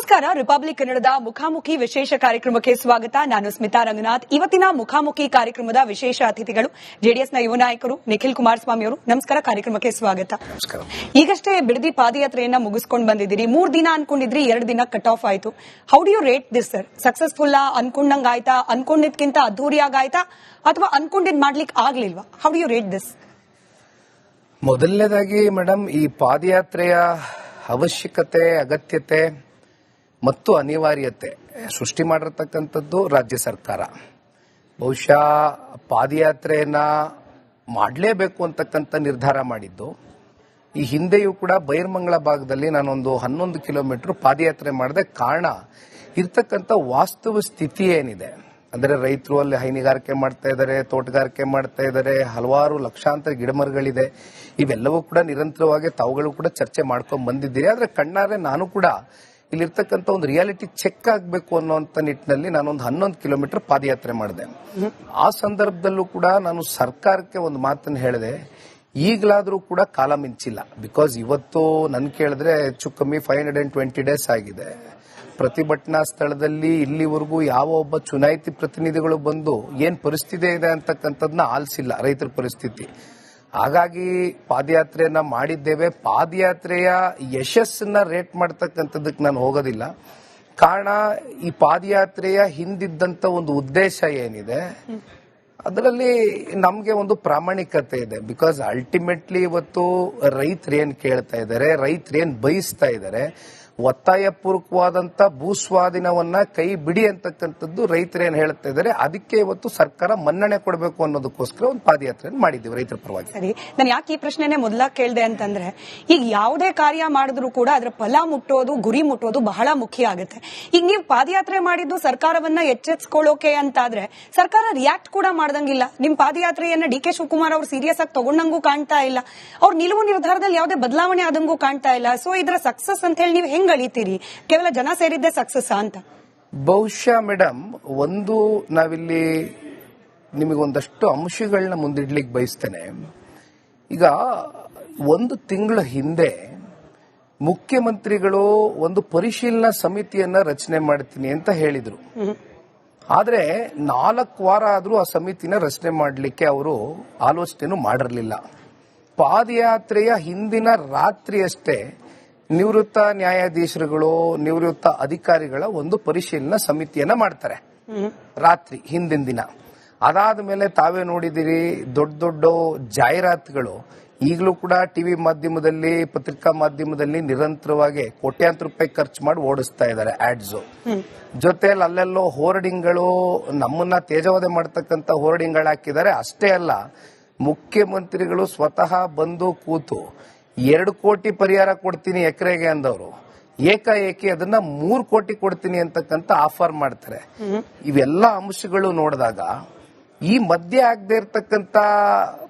ನಮಸ್ಕಾರ. ರಿಪಬ್ಲಿಕ್ ಕನ್ನಡದ ಮುಖಾಮುಖಿ ವಿಶೇಷ ಕಾರ್ಯಕ್ರಮಕ್ಕೆ ಸ್ವಾಗತ. ನಾನು ಸ್ಮಿತಾ ರಂಗನಾಥ್. ಇವತ್ತಿನ ಮುಖಾಮುಖಿ ಕಾರ್ಯಕ್ರಮದ ವಿಶೇಷ ಅತಿಥಿಗಳು ಜೆಡಿಎಸ್ನ ಯುವ ನಾಯಕರು ನಿಖಿಲ್ ಕುಮಾರಸ್ವಾಮಿ ಅವರು. ನಮಸ್ಕಾರ, ಕಾರ್ಯಕ್ರಮಕ್ಕೆ ಸ್ವಾಗತ. ಈಗಷ್ಟೇ ಬಿಡದಿ ಪಾದಯಾತ್ರೆಯನ್ನ ಮುಗಿಸ್ಕೊಂಡು ಬಂದಿದ್ದೀರಿ. 3 ದಿನ ಅನ್ಕೊಂಡಿದ್ರಿ, 2 ದಿನ ಕಟ್ ಆಫ್ ಆಯ್ತು. How do you rate this sir? Successful ಅನ್ಕೊಂಡಂಗ ಆಯ್ತಾ, ಅನ್ಕೊಂಡಿದ್ಕಿಂತ ಅದ್ದೂರಿಯಾಗಿ ಆಯ್ತಾ, ಅಥವಾ ಅನ್ಕೊಂಡಿದ್ ಮಾಡ್ಲಿಕ್ಕೆ ಆಗ್ಲಿಲ್ವಾ? How do you rate this? ಮೊದಲನೇದಾಗಿ ಮೇಡಮ್, ಈ ಪಾದಯಾತ್ರೆಯ ಅವಶ್ಯಕತೆ, ಅಗತ್ಯತೆ ಮತ್ತು ಅನಿವಾರ್ಯತೆ ಸೃಷ್ಟಿ ಮಾಡಿರ್ತಕ್ಕಂಥದ್ದು ರಾಜ್ಯ ಸರ್ಕಾರ. ಬಹುಶಃ ಪಾದಯಾತ್ರೆಯನ್ನ ಮಾಡಲೇಬೇಕು ಅಂತಕ್ಕಂಥ ನಿರ್ಧಾರ ಮಾಡಿದ್ದು. ಈ ಹಿಂದೆಯೂ ಕೂಡ ಬೈರ್ಮಂಗಲ ಭಾಗದಲ್ಲಿ ನಾನೊಂದು 11 ಕಿಲೋಮೀಟರ್ ಪಾದಯಾತ್ರೆ ಮಾಡಿದೆ. ಕಾರಣ ಇರ್ತಕ್ಕಂಥ ವಾಸ್ತವ ಸ್ಥಿತಿ ಏನಿದೆ ಅಂದ್ರೆ, ರೈತರು ಅಲ್ಲಿ ಹೈನುಗಾರಿಕೆ ಮಾಡ್ತಾ ಇದ್ದಾರೆ, ತೋಟಗಾರಿಕೆ ಮಾಡ್ತಾ ಇದ್ದಾರೆ, ಹಲವಾರು ಲಕ್ಷಾಂತರ ಗಿಡಮರಗಳಿದೆ. ಇವೆಲ್ಲವೂ ಕೂಡ ನಿರಂತರವಾಗಿ ತಾವುಗಳು ಕೂಡ ಚರ್ಚೆ ಮಾಡ್ಕೊಂಡು ಬಂದಿದ್ದೀರಿ. ಆದ್ರೆ ಕಣ್ಣಾರೆ ನಾನು ಕೂಡ ಇಲ್ಲಿರ್ತಕ್ಕಂಥ ಒಂದು ರಿಯಾಲಿಟಿ ಚೆಕ್ ಆಗಬೇಕು ಅನ್ನೋಂಥ ನಿಟ್ಟಿನಲ್ಲಿ ನಾನೊಂದು 11 ಕಿಲೋಮೀಟರ್ ಪಾದಯಾತ್ರೆ ಮಾಡಿದೆ. ಆ ಸಂದರ್ಭದಲ್ಲೂ ಕೂಡ ನಾನು ಸರ್ಕಾರಕ್ಕೆ ಒಂದು ಮಾತನ್ನು ಹೇಳಿದೆ, ಈಗಲಾದರೂ ಕೂಡ ಕಾಲ ಮಿಂಚಿಲ್ಲ. ಬಿಕಾಸ್ ಇವತ್ತು ನನ್ ಕೇಳಿದ್ರೆ ಹೆಚ್ಚು ಕಮ್ಮಿ 520 ಡೇಸ್ ಆಗಿದೆ. ಪ್ರತಿಭಟನಾ ಸ್ಥಳದಲ್ಲಿ ಇಲ್ಲಿವರೆಗೂ ಯಾವ ಒಬ್ಬ ಚುನಾಯಿತಿ ಪ್ರತಿನಿಧಿಗಳು ಬಂದು ಏನ್ ಪರಿಸ್ಥಿತಿ ಇದೆ ಅಂತಕ್ಕಂಥದ್ದನ್ನ ಆಲಿಸಿಲ್ಲ, ರೈತರ ಪರಿಸ್ಥಿತಿ. ಹಾಗಾಗಿ ಪಾದಯಾತ್ರೆಯನ್ನ ಮಾಡಿದ್ದೇವೆ. ಪಾದಯಾತ್ರೆಯ ಯಶಸ್ಸನ್ನ ರೇಟ್ ಮಾಡ್ತಕ್ಕಂಥದ್ದಕ್ಕೆ ನಾನು ಹೋಗೋದಿಲ್ಲ. ಕಾರಣ, ಈ ಪಾದಯಾತ್ರೆಯ ಹಿಂದಿದ್ದಂತ ಒಂದು ಉದ್ದೇಶ ಏನಿದೆ ಅದರಲ್ಲಿ ನಮ್ಗೆ ಒಂದು ಪ್ರಾಮಾಣಿಕತೆ ಇದೆ. ಬಿಕಾಸ್ ಅಲ್ಟಿಮೇಟ್ಲಿ ಇವತ್ತು ರೈತರು ಏನ್ ಕೇಳ್ತಾ ಇದ್ದಾರೆ, ರೈತರು ಏನ್ ಬಯಸ್ತಾ ಇದ್ದಾರೆ, ಒತ್ತಾಯ ಪೂರ್ವಕವಾದಂತ ಭೂಸ್ವಾಧೀನವನ್ನ ಕೈ ಬಿಡಿ ಅಂತಕ್ಕಂಥದ್ದು ರೈತರೇನ್ ಹೇಳ್ತಾ ಇದ್ದಾರೆ. ಅದಕ್ಕೆ ಇವತ್ತು ಸರ್ಕಾರ ಮನ್ನಣೆ ಕೊಡಬೇಕು ಅನ್ನೋದಕ್ಕೋಸ್ಕರ ಒಂದು ಪಾದಯಾತ್ರೆ ಮಾಡಿದ್ದೀವಿ ರೈತರ ಪರವಾಗಿ. ಸರಿ, ನಾನು ಯಾಕೆ ಈ ಪ್ರಶ್ನೆನೇ ಮೊದಲ ಕೇಳಿದೆ ಅಂತಂದ್ರೆ, ಈಗ ಯಾವುದೇ ಕಾರ್ಯ ಮಾಡಿದ್ರು ಕೂಡ ಅದರ ಫಲ ಮುಟ್ಟೋದು, ಗುರಿ ಮುಟ್ಟೋದು ಬಹಳ ಮುಖ್ಯ ಆಗುತ್ತೆ. ಈಗ ನೀವು ಪಾದಯಾತ್ರೆ ಮಾಡಿದ್ದು ಸರ್ಕಾರವನ್ನ ಎಚ್ಚೆತ್ಕೊಳ್ಳೋಕೆ ಅಂತಾದ್ರೆ ಸರ್ಕಾರ ರಿಯಾಕ್ಟ್ ಕೂಡ ಮಾಡ್ದಂಗಿಲ್ಲ. ನಿಮ್ ಪಾದಯಾತ್ರೆಯನ್ನ ಡಿ ಕೆ ಶಿವಕುಮಾರ್ ಅವರು ಸೀರಿಯಸ್ ಆಗಿ ತಗೊಂಡಂಗೂ ಕಾಣ್ತಾ ಇಲ್ಲ. ಅವ್ರ ನಿಲುವು ನಿರ್ಧಾರದಲ್ಲಿ ಯಾವುದೇ ಬದಲಾವಣೆ ಆದಂಗೂ ಕಾಣ್ತಾ ಇಲ್ಲ. ಸೊ ಇದರ ಸಕ್ಸಸ್ ಅಂತ ಹೇಳಿ ನೀವು ಹೆಂಗ್ ಅಳಿತೀರಿ? ಕೇವಲ ಜನ ಸೇರಿದ್ದೆ ಸಕ್ಸಸ್ ಅಂತ? ಬಹುಶಃ ಮೇಡಮ್, ಒಂದು ನಾವಿಲ್ಲಿ ನಿಮಗೊಂದಷ್ಟು ಅಂಶಗಳನ್ನ ಮುಂದಿಡ್ಲಿಕ್ಕೆ ಬಯಸ್ತೇನೆ. ಈಗ 1 ತಿಂಗಳ ಹಿಂದೆ ಮುಖ್ಯಮಂತ್ರಿಗಳು ಒಂದು ಪರಿಶೀಲನಾ ಸಮಿತಿಯನ್ನ ರಚನೆ ಮಾಡ್ತೀನಿ ಅಂತ ಹೇಳಿದ್ರು. ಆದ್ರೆ 4 ವಾರ ಆದ್ರೂ ಆ ಸಮಿತಿನ ರಚನೆ ಮಾಡಲಿಕ್ಕೆ ಅವರು ಆಲೋಚನೆನೂ ಮಾಡಿರಲಿಲ್ಲ. ಪಾದಯಾತ್ರೆಯ ಹಿಂದಿನ ರಾತ್ರಿಯಷ್ಟೇ ನಿವೃತ್ತ ನ್ಯಾಯಾಧೀಶರುಗಳು, ನಿವೃತ್ತ ಅಧಿಕಾರಿಗಳ ಒಂದು ಪರಿಶೀಲನಾ ಸಮಿತಿಯನ್ನ ಮಾಡ್ತಾರೆ ರಾತ್ರಿ ಹಿಂದಿನ ದಿನ. ಅದಾದ ಮೇಲೆ ತಾವೇ ನೋಡಿದಿರಿ, ದೊಡ್ಡ ದೊಡ್ಡ ಜಾಹೀರಾತುಗಳು ಈಗಲೂ ಕೂಡ ಟಿವಿ ಮಾಧ್ಯಮದಲ್ಲಿ, ಪತ್ರಿಕಾ ಮಾಧ್ಯಮದಲ್ಲಿ ನಿರಂತರವಾಗಿ ಕೋಟ್ಯಾಂತರ ರೂಪಾಯಿ ಖರ್ಚು ಮಾಡಿ ಓಡಿಸ್ತಾ ಇದ್ದಾರೆ ಆಡ್ಸ್. ಜೊತೆಯಲ್ಲಿ ಅಲ್ಲೆಲ್ಲೋ ಹೋರ್ಡಿಂಗ್ಗಳು, ನಮ್ಮನ್ನ ತೇಜವಧೆ ಮಾಡತಕ್ಕಂತ ಹೋರ್ಡಿಂಗ್ಗಳು ಹಾಕಿದ್ದಾರೆ. ಅಷ್ಟೇ ಅಲ್ಲ, ಮುಖ್ಯಮಂತ್ರಿಗಳು ಸ್ವತಃ ಬಂದು ಕೂತು 2 ಕೋಟಿ ಪರಿಹಾರ ಕೊಡ್ತೀನಿ ಎಕರೆಗೆ ಅಂದವರು ಏಕಾಏಕಿ ಅದನ್ನ 3 ಕೋಟಿ ಕೊಡ್ತೀನಿ ಅಂತಕ್ಕಂತ ಆಫರ್ ಮಾಡ್ತಾರೆ. ಇವೆಲ್ಲ ಅಂಶಗಳು ನೋಡಿದಾಗ ಈ ಮಧ್ಯೆ ಆಗದೆ ಇರತಕ್ಕಂತ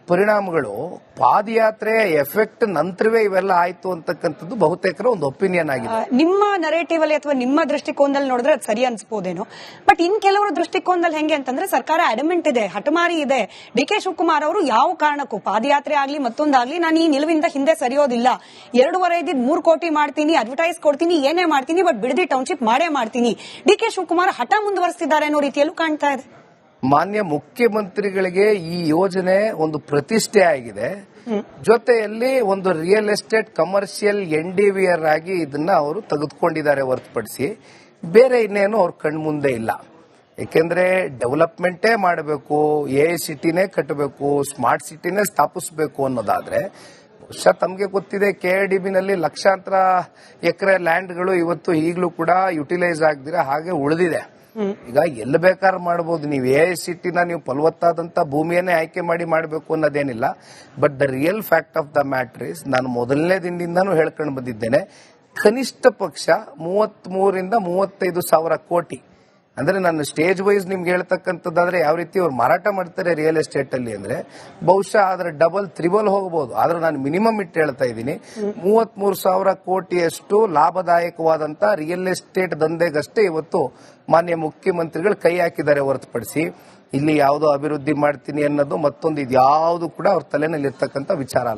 ಪರಿಣಾಮಗಳು, ಪಾದಯಾತ್ರೆಯ ಎಫೆಕ್ಟ್ ನಂತರವೇ ಇವೆಲ್ಲ ಆಯ್ತು ಅಂತಕ್ಕಂಥದ್ದು ಬಹುತೇಕರ ಒಂದು ಒಪಿನಿಯನ್ ಆಗಿದೆ. ನಿಮ್ಮ ನರೇಟಿವ್ ಅಲ್ಲಿ ಅಥವಾ ನಿಮ್ಮ ದೃಷ್ಟಿಕೋನದಲ್ಲಿ ನೋಡಿದ್ರೆ ಅದು ಸರಿ ಅನ್ಸ್ಬೋದೇನೋ. ಬಟ್ ಇನ್ ಕೆಲವರ ದೃಷ್ಟಿಕೋನದಲ್ಲಿ ಹೆಂಗೆ ಅಂತಂದ್ರೆ, ಸರ್ಕಾರ ಅಡಮೆಂಟ್ ಇದೆ, ಹಠಮಾರಿ ಇದೆ. ಡಿ ಕೆ ಶಿವಕುಮಾರ್ ಅವರು ಯಾವ ಕಾರಣಕ್ಕೂ ಪಾದಯಾತ್ರೆ ಆಗ್ಲಿ ಮತ್ತೊಂದಾಗ್ಲಿ ನಾನು ಈ ನಿಲುವಿಂದ ಹಿಂದೆ ಸರಿಯೋದಿಲ್ಲ, 2.5 ಇದ್ದಿದ್ದು 3 ಕೋಟಿ ಮಾಡ್ತೀನಿ, ಅಡ್ವರ್ಟೈಸ್ ಕೊಡ್ತೀನಿ, ಏನೇ ಮಾಡ್ತೀನಿ, ಬಟ್ ಬಿಡದಿ ಟೌನ್ಶಿಪ್ ಮಾಡೇ ಮಾಡ್ತೀನಿ. ಡಿ ಕೆ ಶಿವಕುಮಾರ್ ಹಠ ಮುಂದುವರಿಸಿದ್ದಾರೆ ಅನ್ನೋ ರೀತಿಯಲ್ಲೂ ಕಾಣ್ತಾ ಇದೆ. ಮಾನ್ಯ ಮುಖ್ಯಮಂತ್ರಿಗಳಿಗೆ ಈ ಯೋಜನೆ ಒಂದು ಪ್ರತಿಷ್ಠೆ ಆಗಿದೆ. ಜೊತೆಯಲ್ಲಿ ಒಂದು ರಿಯಲ್ ಎಸ್ಟೇಟ್ ಕಮರ್ಷಿಯಲ್ NDVR ಆಗಿ ಇದನ್ನ ಅವರು ತೆಗೆದುಕೊಂಡಿದ್ದಾರೆ ಹೊರತುಪಡಿಸಿ ಬೇರೆ ಇನ್ನೇನು ಅವ್ರ ಕಣ್ಮುಂದೆ ಇಲ್ಲ. ಯಾಕೆಂದ್ರೆ ಡೆವಲಪ್ಮೆಂಟೇ ಮಾಡಬೇಕು, ಸಿಟಿನೇ ಕಟ್ಟಬೇಕು, ಸ್ಮಾರ್ಟ್ ಸಿಟಿನೇ ಸ್ಥಾಪಿಸಬೇಕು ಅನ್ನೋದಾದ್ರೆ, ಬಹುಶಃ ತಮಗೆ ಗೊತ್ತಿದೆ, KRDBನಲ್ಲಿ ಲಕ್ಷಾಂತರ ಎಕರೆ ಲ್ಯಾಂಡ್ಗಳು ಇವತ್ತು ಈಗಲೂ ಕೂಡ ಯುಟಿಲೈಸ್ ಆಗದಿರ ಹಾಗೆ ಉಳಿದಿದೆ. ಈಗ ಎಲ್ಲಿ ಬೇಕಾದ್ರೂ ಮಾಡಬಹುದು. ನೀವು ಸಿಟಿನ ನೀವು ಫಲವತ್ತಾದಂತ ಭೂಮಿಯನ್ನೇ ಆಯ್ಕೆ ಮಾಡಿ ಮಾಡಬೇಕು ಅನ್ನೋದೇನಿಲ್ಲ. But the real fact of the matter is, ನಾನು ಮೊದಲನೇ ದಿನದಿಂದಾನು ಹೇಳ್ಕೊಂಡು ಬಂದಿದ್ದೇನೆ, ಕನಿಷ್ಠ ಪಕ್ಷ 33 ರಿಂದ 35 ಸಾವಿರ ಕೋಟಿ ಅಂದ್ರೆ ನಾನು ಸ್ಟೇಜ್ ವೈಸ್ ನಿಮ್ಗೆ ಹೇಳ್ತಕ್ಕಂಥದ್ದಾದ್ರೆ ಯಾವ ರೀತಿ ಅವ್ರು ಮಾರಾಟ ಮಾಡ್ತಾರೆ ರಿಯಲ್ ಎಸ್ಟೇಟ್ ಅಲ್ಲಿ ಅಂದ್ರೆ, ಬಹುಶಃ ಅದರ ಡಬಲ್ ತ್ರಿಬಲ್ ಹೋಗಬಹುದು. ಆದ್ರೆ ನಾನು ಮಿನಿಮಮ್ ಇಟ್ಟು ಹೇಳ್ತಾ ಇದ್ದೀನಿ, 33 ಸಾವಿರ ಕೋಟಿಯಷ್ಟು ಲಾಭದಾಯಕವಾದಂತ ರಿಯಲ್ ಎಸ್ಟೇಟ್ ದಂಧೆಗಷ್ಟೇ ಇವತ್ತು ಮಾನ್ಯ ಮುಖ್ಯಮಂತ್ರಿಗಳು ಕೈ ಹಾಕಿದ್ದಾರೆ ಹೊರತುಪಡಿಸಿ ಇಲ್ಲಿ ಯಾವುದೋ ಅಭಿವೃದ್ಧಿ ಮಾಡ್ತೀನಿ ಅನ್ನೋದು ಮತ್ತೊಂದು ಇದ್ಯಾವುದು ಕೂಡ ಅವ್ರ ತಲೆನಲ್ಲಿ ಇರ್ತಕ್ಕಂಥ ವಿಚಾರ ಅಲ್ಲ.